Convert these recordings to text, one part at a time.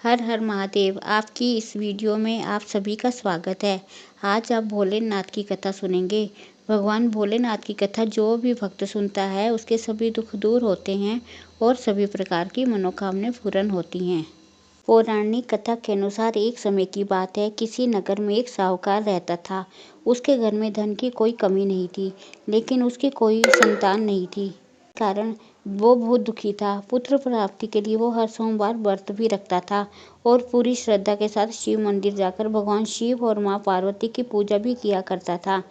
हर हर महादेव। आपकी इस वीडियो में आप सभी का स्वागत है। आज आप भोलेनाथ की कथा सुनेंगे। भगवान भोलेनाथ की कथा जो भी भक्त सुनता है उसके सभी दुख दूर होते हैं और सभी प्रकार की मनोकामनाएं पूर्ण होती हैं। पौराणिक कथा के अनुसार एक समय की बात है, किसी नगर में एक साहूकार रहता था। उसके घर में धन की कोई कमी नहीं थी, लेकिन उसकी कोई संतान नहीं थी। कारण वो बहुत दुखी था। पुत्र प्राप्ति के लिए वो हर सोमवार व्रत भी रखता था और पूरी श्रद्धा के साथ शिव मंदिर जाकर भगवान शिव और माँ पार्वती की पूजा भी किया करता था।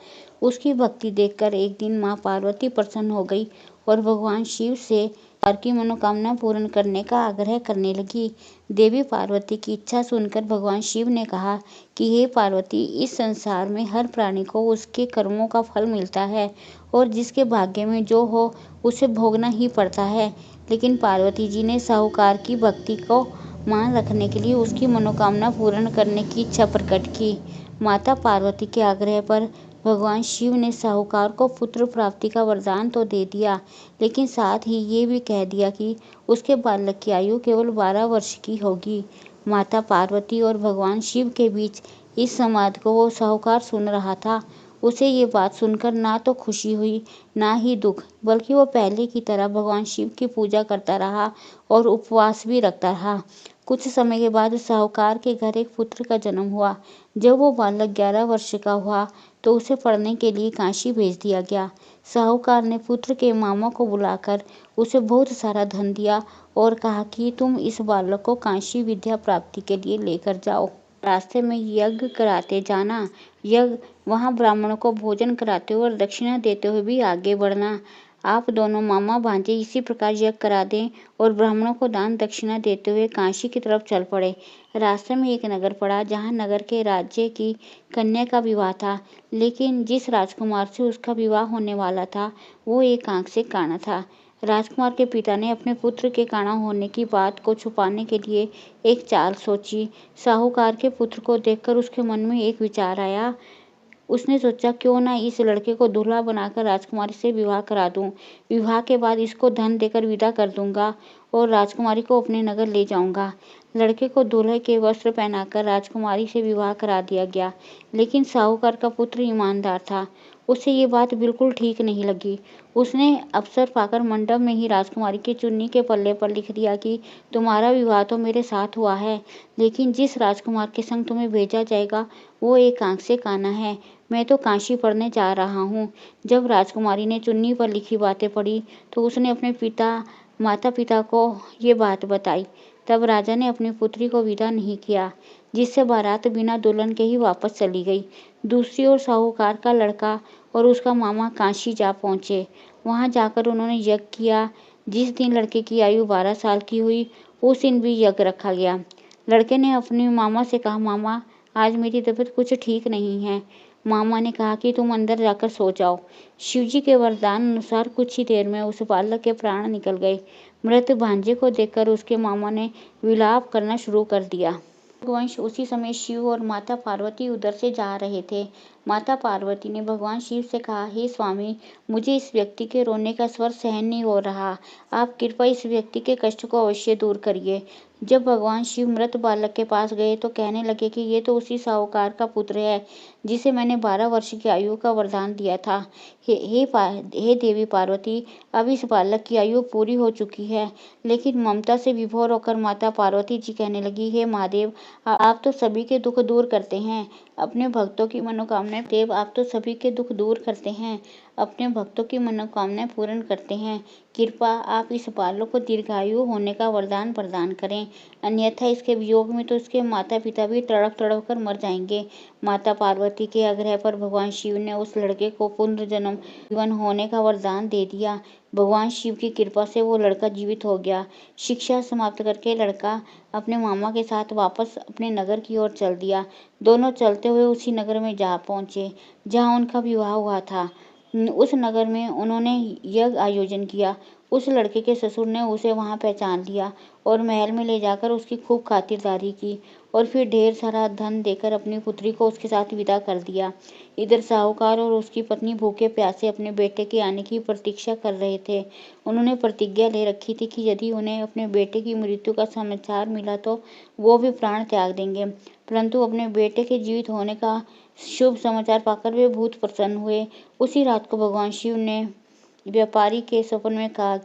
उसकी भक्ति देखकर एक दिन माँ पार्वती प्रसन्न हो गई और भगवान शिव से की मनोकामना पूर्ण करने का आग्रह करने लगी। देवी पार्वती की इच्छा सुनकर भगवान शिव ने कहा कि हे पार्वती, इस संसार में हर प्राणी को उसके कर्मों का फल मिलता है और जिसके भाग्य में जो हो उसे भोगना ही पड़ता है। लेकिन पार्वती जी ने साहूकार की भक्ति को मान रखने के लिए उसकी मनोकामना पूर्ण करने की इच्छा प्रकट की। माता पार्वती के आग्रह पर भगवान शिव ने साहूकार को पुत्र प्राप्ति का वरदान तो दे दिया, लेकिन साथ ही ये भी कह दिया कि उसके बालक की आयु केवल 12 वर्ष की होगी। माता पार्वती और भगवान शिव के बीच इस संवाद को वो साहूकार सुन रहा था। उसे ये बात सुनकर ना तो खुशी हुई ना ही दुख, बल्कि वो पहले की तरह भगवान शिव की पूजा करता रहा और उपवास भी रखता रहा। कुछ समय के बाद साहूकार के घर एक पुत्र का जन्म हुआ। जब वो बालक 11 वर्ष का हुआ तो उसे पढ़ने के लिए काशी भेज दिया गया। साहूकार ने पुत्र के मामा को बुलाकर उसे बहुत सारा धन दिया और कहा कि तुम इस बालक को काशी विद्या प्राप्ति के लिए लेकर जाओ। रास्ते में यज्ञ कराते जाना, वहाँ ब्राह्मणों को भोजन कराते हुए और दक्षिणा देते हुए भी आगे बढ़ना। आप दोनों मामा भांजे इसी प्रकार यज्ञ करा दें और ब्राह्मणों को दान दक्षिणा देते हुए काशी की तरफ चल पड़े। रास्ते में एक नगर पड़ा जहाँ नगर के राज्य की कन्या का विवाह था, लेकिन जिस राजकुमार से उसका विवाह होने वाला था वो एक आंख से काना था। राजकुमार के पिता ने अपने पुत्र के काना होने की बात को छुपाने के लिए एक चाल सोची। साहूकार के पुत्र को देखकर उसके मन में एक विचार आया। उसने सोचा क्यों ना इस लड़के को दूल्हा बनाकर राजकुमारी से विवाह करा दूं। विवाह के बाद इसको धन देकर विदा कर दूंगा और राजकुमारी को अपने नगर ले जाऊंगा। लड़के को दूल्हे के वस्त्र पहनाकर राजकुमारी से विवाह करा दिया गया, लेकिन साहूकार का पुत्र ईमानदार था। उसे ये बात बिल्कुल ठीक नहीं लगी। उसने अवसर पाकर मंडप में ही राजकुमारी की चुन्नी के पल्ले पर लिख दिया कि तुम्हारा विवाह तो मेरे साथ हुआ है, लेकिन जिस राजकुमार के संग तुम्हें भेजा जाएगा वो एक आंख से काना है। मैं तो काशी पढ़ने जा रहा हूँ। जब राजकुमारी ने चुन्नी पर लिखी बातें पढ़ी तो उसने अपने माता पिता को ये बात बताई। तब राजा ने अपनी पुत्री को विदा नहीं किया, जिससे बारात बिना दुल्हन के ही वापस चली गई। दूसरी ओर साहूकार का लड़का और उसका मामा काशी जा पहुँचे। वहाँ जाकर उन्होंने यज्ञ किया। जिस दिन लड़के की आयु 12 साल की हुई उस दिन भी यज्ञ रखा गया। लड़के ने अपने मामा से कहा, मामा आज मेरी तबीयत कुछ ठीक नहीं है। मामा ने कहा कि तुम अंदर जाकर सो जाओ। शिवजी के वरदान अनुसार कुछ ही देर में उस बालक के प्राण निकल गए। मृत भांजे को देखकर उसके मामा ने विलाप करना शुरू कर दिया। वंश उसी समय शिव और माता पार्वती उधर से जा रहे थे। माता पार्वती ने भगवान शिव से कहा, हे स्वामी, मुझे इस व्यक्ति के रोने का स्वर सहन नहीं हो रहा। आप कृपया इस व्यक्ति के कष्ट को अवश्य दूर करिए। जब भगवान शिव मृत बालक के पास गए तो कहने लगे कि ये तो उसी साहूकार का पुत्र है जिसे मैंने 12 वर्ष की आयु का वरदान दिया था। हे देवी पार्वती, अब इस बालक की आयु पूरी हो चुकी है। लेकिन ममता से विभोर होकर माता पार्वती जी कहने लगी, हे महादेव, आप तो सभी के दुख दूर करते हैं, अपने भक्तों की मनोकामनाएं देव आप तो सभी के दुख दूर करते हैं, अपने भक्तों की मनोकामनाएं पूर्ण करते हैं। कृपा आप इस बालक को दीर्घायु होने का वरदान प्रदान करें, अन्यथा इसके वियोग में तो इसके माता पिता भी तड़प तड़प कर मर जाएंगे। माता पार्वती के आग्रह पर भगवान शिव ने उस लड़के को पुनर्जन्म जीवन होने का वरदान दे दिया। भगवान शिव की कृपा से वो लड़का जीवित हो गया। शिक्षा समाप्त करके लड़का अपने मामा के साथ वापस अपने नगर की ओर चल दिया। दोनों चलते हुए उसी नगर में जा पहुंचे जहां उनका विवाह हुआ था। उस नगर में उन्होंने यज्ञ आयोजन किया। उस लड़के के ससुर ने उसे वहाँ पहचान लिया और महल में ले जाकर उसकी खूब खातिरदारी की और फिर ढेर सारा धन देकर अपनी पुत्री को उसके साथ विदा कर दिया। इधर साहूकार और उसकी पत्नी भूखे प्यासे अपने बेटे के आने की प्रतीक्षा कर रहे थे। उन्होंने प्रतिज्ञा ले रखी थी कि यदि उन्हें अपने बेटे की मृत्यु का समाचार मिला तो वो भी प्राण त्याग देंगे। परंतु अपने बेटे के जीवित होने का शुभ समाचार पाकर वे बहुत प्रसन्न हुए। उसी रात को भगवान शिव ने व्यापारी के स्वप्न में कहा,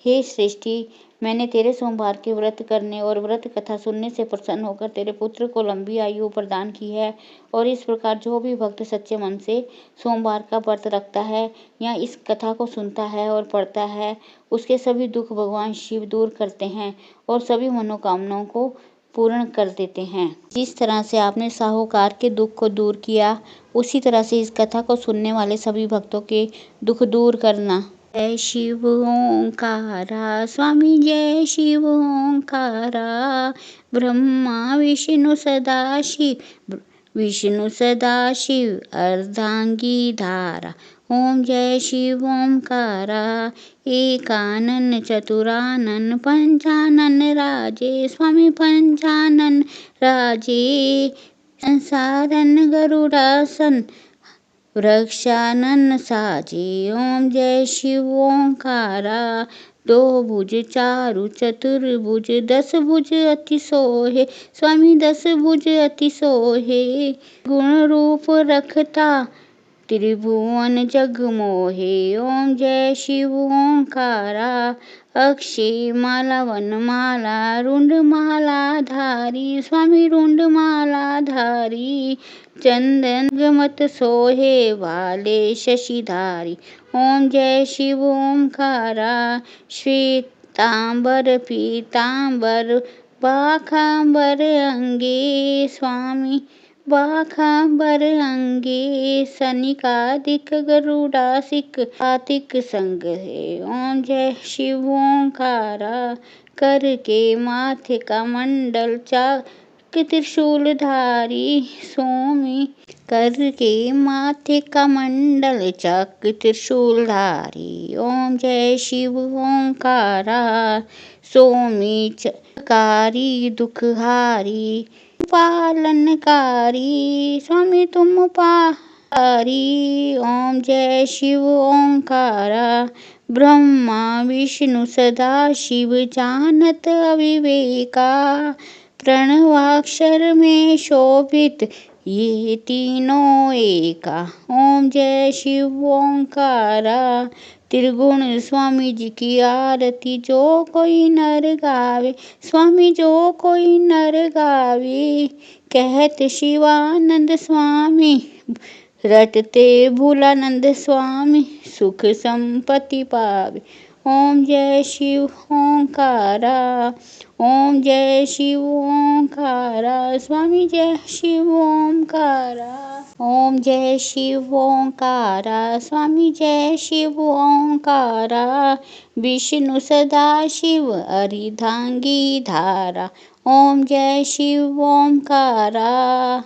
हे श्रेष्ठी, मैंने तेरे सोमवार के व्रत करने और व्रत कथा सुनने से प्रसन्न होकर तेरे पुत्र को लंबी आयु प्रदान की है। और इस प्रकार जो भी भक्त सच्चे मन से सोमवार का व्रत रखता है या इस कथा को सुनता है और पढ़ता है, उसके सभी दुख भगवान शिव दूर करते हैं और सभी मनोकामनाओं को पूर्ण कर देते हैं। जिस तरह से आपने साहूकार के दुख को दूर किया, उसी तरह से इस कथा को सुनने वाले सभी भक्तों के दुख दूर करना। जय शिव ओंकारा स्वामी, जय शिव ओंकारा, ब्रह्मा विष्णु सदाशिव अर्धांगी धारा। ओम जय शिव ओंकारा, एकानन चतुरानन पंचानन राजे, स्वामी पंचानन राजे, संसारन गरुड़ासन वृक्षानन साजे। ओम जय शिव ओंकारा, दो भुज चारु चतुर्भुज, दस भुज अति सोहे, स्वामी दस भुज अति सोहे, गुण रूप रखता त्रिभुवन जग मोहे। ओम जय शिव ओंकारा, अक्षय माला वनमाला रुंड माला धारी, स्वामी रुंड माला धारी, चंदन गमत सोहे वाले शशिधारी। ओम जय शिव ओंकारा, श्वेतांबर पीतांबर बाखांबर अंगे, स्वामी बाखांबर अंगे, सनिकादिक गरुड़ासिक आतिक संग है। ओम जय शिव ओंकारा, कर के माथे का मंडल चाक त्रिशूलधारी, स्वामी कर के माथे का मंडल चक त्रिशूलधारी। ओम जय शिव ओंकारा, स्वामी चकारी दुखहारी, पालनकारी, स्वामी तुम पारी। ओम जय शिव ओंकारा, ब्रह्मा विष्णु सदाशिव जानत अविवेका, प्रणवाक्षर में शोभित ये तीनों एका। ओम जय शिव ओंकारा, त्रिगुण स्वामी जी की आरती जो कोई नर गावे, स्वामी जो कोई नर गावे, कहत शिवानंद स्वामी रटते भोलानंद स्वामी, सुख संपत्ति पावे। ओम जय शिव ओंकारा, ओम जय शिव ओंकारा, स्वामी जय शिव ओंकारा। ओम जय शिव ओंकारा, स्वामी जय शिव ओंकारा, विष्णु सदाशिव अर्धांगी धारा। ओम जय शिव ओंकारा।